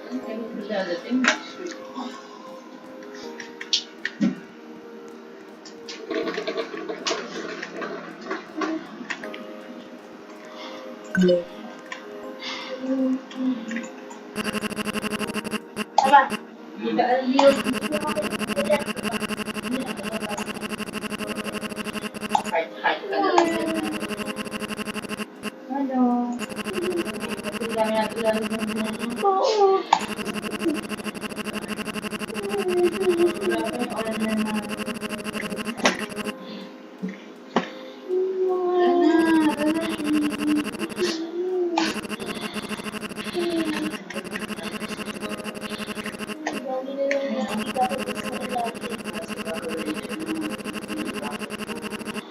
Kailan dadating next week? Tama. Heart ka na lang yan. Ano? Kasi dami natin lalo ng Oo. wala pa yung oras na na.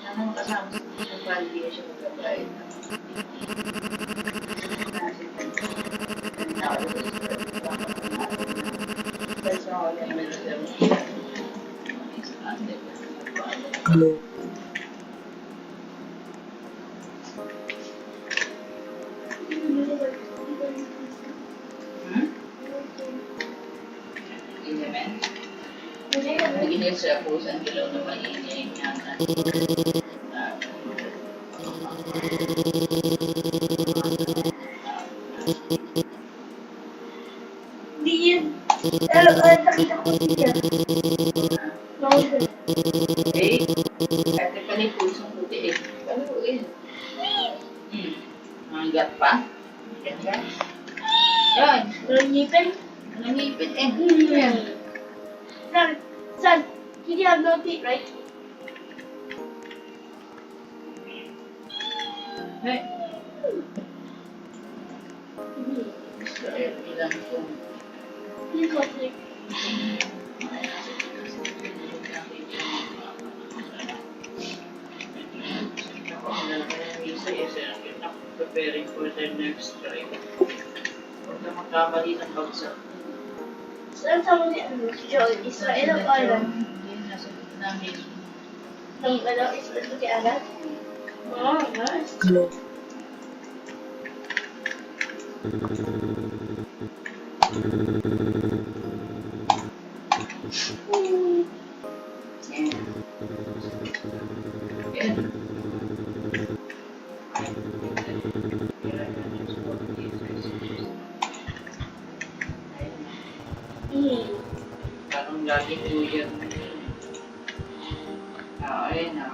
Naman kasama sa quality na siya mag-guide. Naging sa pusan kilaw na maingay niya. Hindi yun. Pero nakita ko siya. Kasi pala yung pusong puti eh. Paluin. Hanggat pa. Ganda. Yan. Walang ngipin. Anong ngipin eh? Son, he have no teeth, right? Hey. So, ilang kung He's got teeth. preparing for the next trip. Huwag na magkamali ng bagsak. Saan sa mga si Joel? Israel o Ireland? Hindi, nasa namin. Ng Israel o Ireland? Oh, nice. Parang laging New ayun na.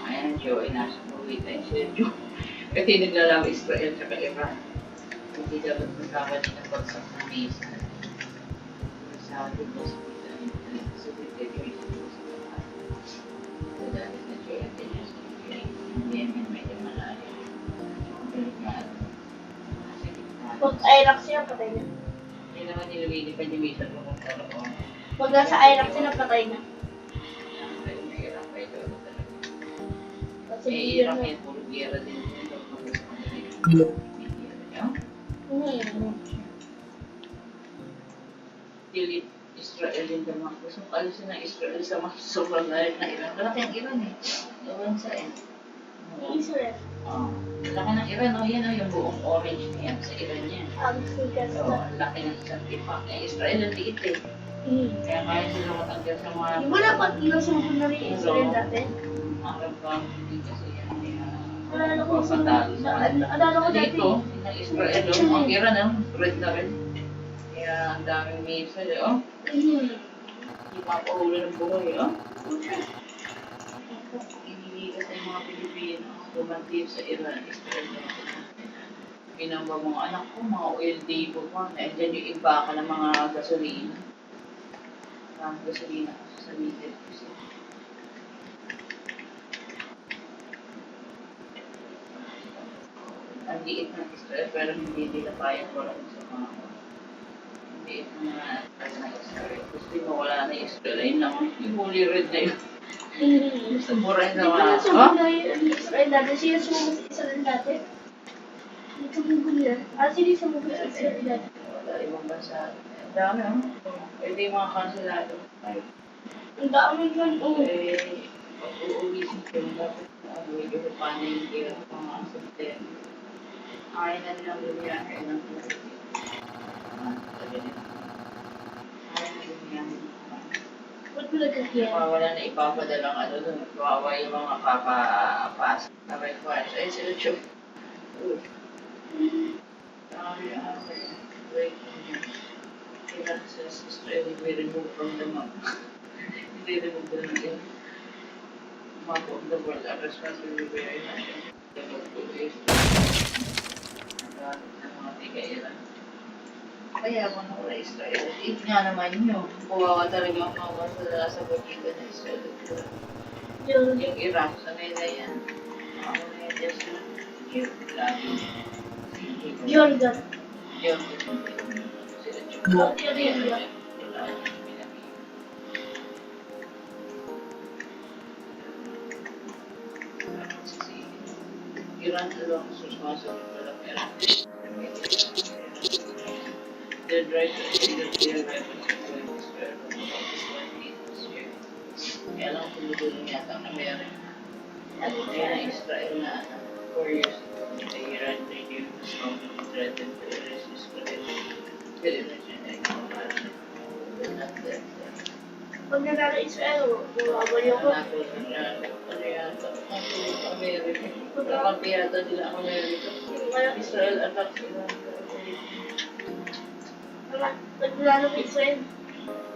Ayan, Joe, ay nasa movie tayo siya, Joe. Kasi naglalaw Israel tsaka Iran. Hindi dapat magkamali ng bagsak ng mesa. Sa atin mo sa pita, sa pita yung isa sa lahat. So, dahil na Joe, at yun sa pita, hindi naman medyo malalim. Balik na at Pag Iraq siya, patay na. hindi naman nililipad yung mesa kung magkaroon. Pag nasa Iraq sila, patay na. Mahirap pa ito talaga. Kasi Hirap yan, puro gera din. Pilit Israel din naman. Gusto ko alisin ng Israel sa mga sobrang lahat na Iran. Malaki ang Iran eh. Ewan sa eh. Israel. Laki ng Iran, yan yung buong orange niya sa Iran yan. Ang sigas So, na. ang laki ng isang tipak. Israel ang liit eh. Kaya kaya sila matanggal sa mga... Di ba dapat inusumpon na rin Israel dati? Arab ka, hindi kasi yan. Alala ko sa... Patalo sa Alala ko dati. dito, ng Israel, ang Iran, red na red. Kaya ang daming missile, Hindi mapahuli ng buhay, Iniligas na yung mga Pilipino, lumantif sa Iran, Israel. Pinamba mga anak ko, mga oil depot pa. Nandiyan yung iba ka ng mga gasolina. Ang gasolina kasi sa Middle East. Ang liit ng Israel, pero hindi nila kaya ko lang sa mga liit na Israel. Gusto mo wala na Israel, ayun lang, yung fully red na yun. Gusto mo rin Di na ba nasumpon na yung Israel dati? Siya sumuko sa Israel dati? Dito mo niya. Sino sumuko sa Israel dati? Wala ibang bansa. Ang dami, Pwede yung mga kansilado. Ang dami yun, Pag uuwi siya, dapat medyo paano yung kira ng mga September. Ayaw na nilang lumiyahe ng Sabi nila. Ay, nagbibiyahe. Ba't mo nagkakiyat? Wala na ipapadalang ano doon. Kawawa yung mga kakapas. Sabay ko, ay sila Chok. Wait, kailangan sa sister, we remove from the map. Hindi remove the map of the world. Our responsibility very much. The world to is ng mga tigailan. Kaya ako na wala Israel. It nga naman yun. Kawawa talaga ang mga sa pagkita ng Israel. Yung Yung Iraq, sanay na yan. Ako na yan, just yung lagi. Jordan. Yun. Sila Jordan. Iran along sumasagot pala Iran. They're right to say that they're right to support Israel about Israel this year. Kaya lang tumutulong yata ang Amerika. Kaya na Israel na 4 years ago, the Iran renewed the strong threat and terrorist Israel. Pero na siya na ikaw not that. Pag nanalo Israel, bumabalik ako. Ano yata? Amerika. Pagkakampi nila ang Amerika. Israel attacks Iran. Pag nanalo Israel,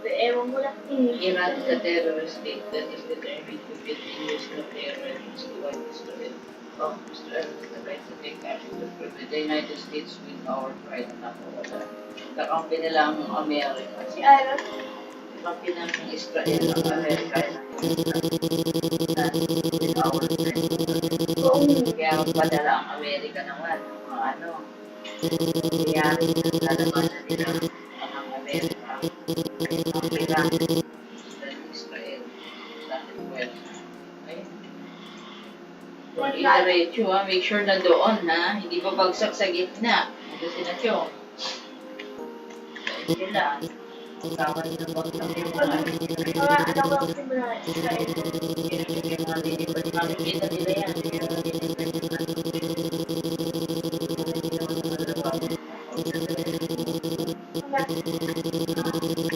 ewan mo lang. Iran is a terrorist state that is determined to build and use nuclear weapons to wipe Israel. Israel has the right to take action to prevent the United States with our pride na wala. Kakampi nila ang Amerika. Si Iran. Kakampi ng Israel ang Amerika na with our pride. Kaya magpadala ang Amerika naman. Mga ano. Kaya lalabanan nila ang Amerika. Ang Iran. Israel. Dahil well. Ayun. Diretso ha, make sure na doon ha, hindi pa bagsak sa gitna. Ito sila Chong. Sila. Kasama nila bagsak yung mga Mga anak ko si mga Israel. yung mga lilipad. Makikita nila yan.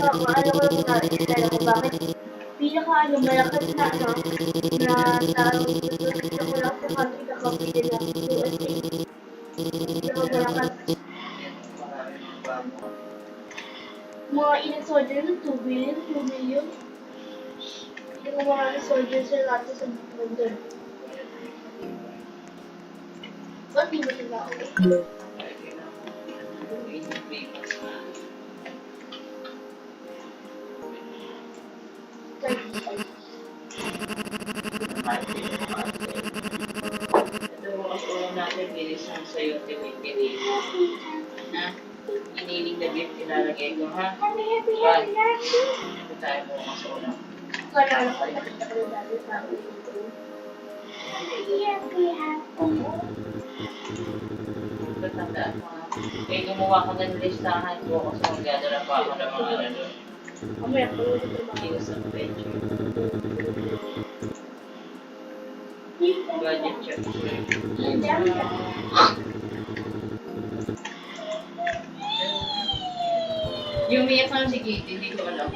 Ano ko yung mga Israel kung bakit pinaka malakas na tao gusto ko lang sa country na country nila USA. Malakas. Mga ilang soldier ng 2 billion, 2 million. Yung mga soldiers na natin sa mundo. Ba't di ba sila ako? Ito bukas ulam natin, bilisan sa'yo, tiwid-tiwid. Ha? Iniling na beef, ilalagay ko, ha? Right. Ito tayo bukas ulam. Kaya alam ko, nakita ko rin dati sa akin. Tatandaan mo, ha? Kaya gumawa ko ng listahan ko kasi magdadala pa ako ng mga ano. Mamaya ko rin ito mga News and venture. Budget check. Yung umiyak na si Kitty, hindi ko alam.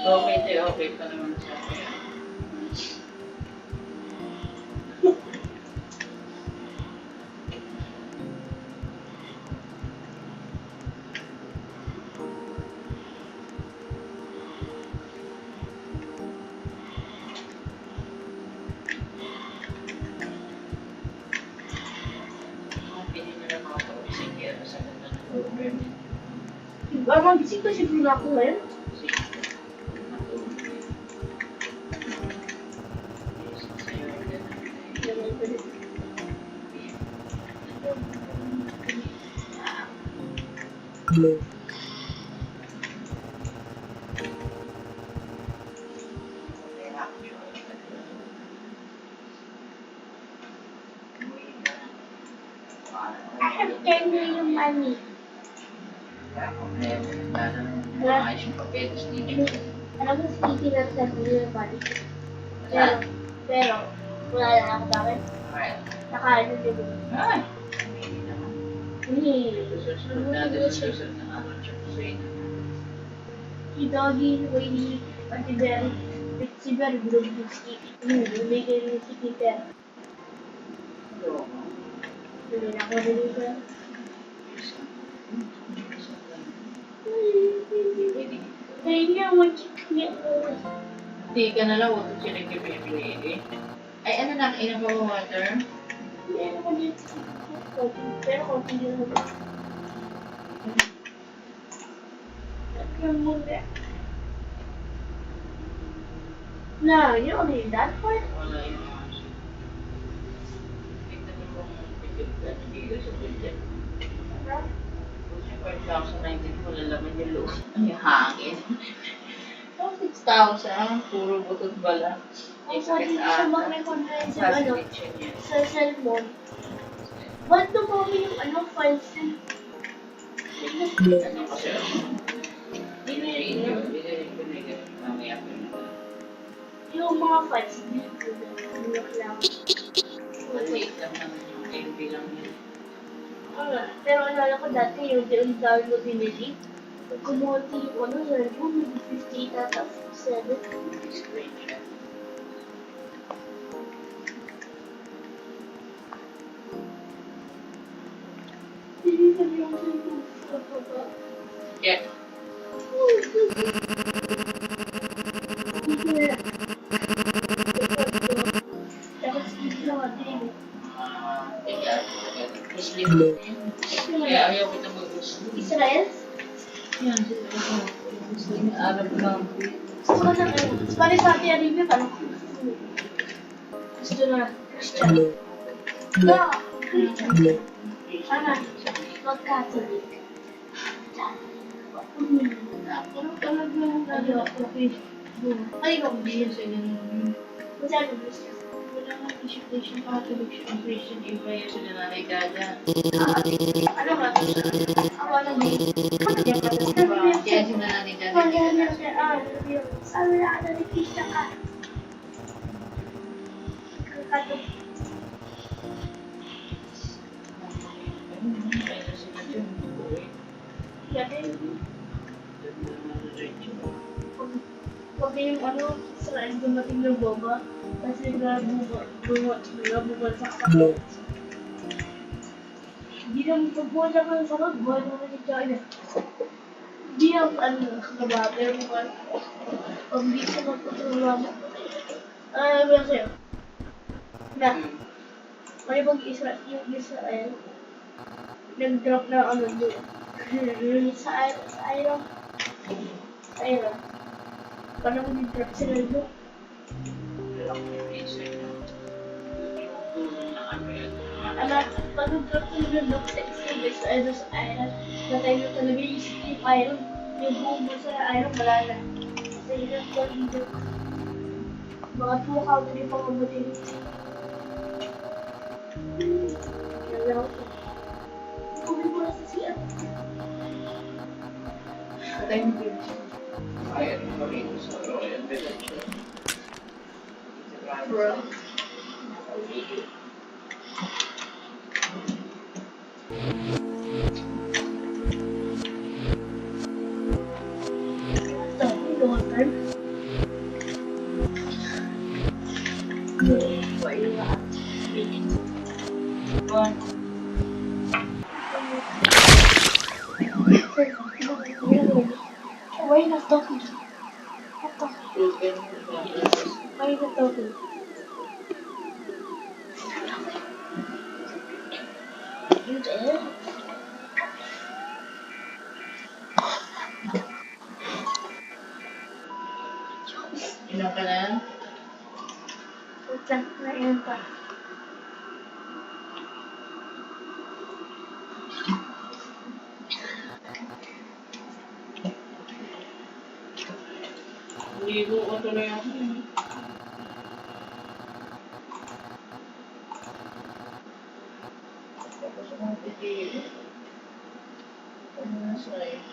Okay pa naman siya. Magising ko si Bruno ako ngayon. I have 10 million money. Maayos yung papeles dito. Alam mo, speaking ng 10 million money. Pero, wala na ako bakit. Alright. Nakaano din. Ay! Hindi naman. Susunod natin sa susunod na araw. Tsaka sa'yo na. Si Doggy, Winnie, Ate Bell, si Bell, Brubinski, bumigay rin si Peter. Dali na ako rin ba? Kaya nga, niya ako. Hindi ka na lang, huwag ko siya nagkipili. Ay, ano na, kainan mo water? Hindi ako dito. Pero konti din ako. At yung muna. No, you don't need that part. Wala yun. Tignan mo kung pipilitan dito sa budget. 5,019 mo lalaman yung loob. Ay, hangin. So, 6,000, puro butot bala. Ang pwede siya mag-recognize yung Fast ano, kitchen yan. sa cellphone. Ba't dumami yung ano, files niya? Ano kasi? Binigay. Mamaya ko na. Yung mga files niya. Hindi lang. Maliit lang naman yung MB lang yun. Pero alala ko dati yung download dinelete. Pag kumuha yung ano, cellphone, may 58 ata, 7. Screenshot. Hindi sabi yung cellphone. Yeah. Tapos hindi lang ako din. Muslim na yun. Kaya ayaw ko na mag-Muslim. Israel? Yan, sila ako. Muslim, Arab lang. Gusto ko na ano, Spanish Saudi Arabia, parang gusto na Christian. No, Christian. Sana, mag-Catholic. Pero talagang okay. Ay, ikaw, Hindi sa ganun. masyado Christian. Wala nga Christian, Catholic siya. Christian, iba yan sa nanay Gaga. Ano ba? Ako lang din. Kaya si nanay Gaga. Sabi na ka na Christian ka. Pag yung ano, Israel dumating ng bomba, kasi bumagsak sa kanya. Hindi naman pagbuwan ka sa kanya, buwan naman si China. Hindi ang ano, kabater mo ka. Pag hindi ka magpatulungan mo. Ano ba sa'yo? Na, may yung Israel, nag-drop na ano doon. Sa Iran. Paano mo nag-drop sila doon? Ano, pag nag-drop sila doon sa Israel, sa Iran, natay na talaga yung Iran. Yung buong sa Iran, wala na. Kasi yun ang video. Mga 2 country pa mabutin. Hello. Kumin ko na sa siya. Patay mo din siya. Ayaw mo kami sa Royal Village. Bro. Long time. Why you not? Why you not talking? Not talking. Why you not talking? You there? Ilan ka na? Puta, na pa. Ligo ko tuloy ako. Tapos ako matitili. Ano na sa'yo?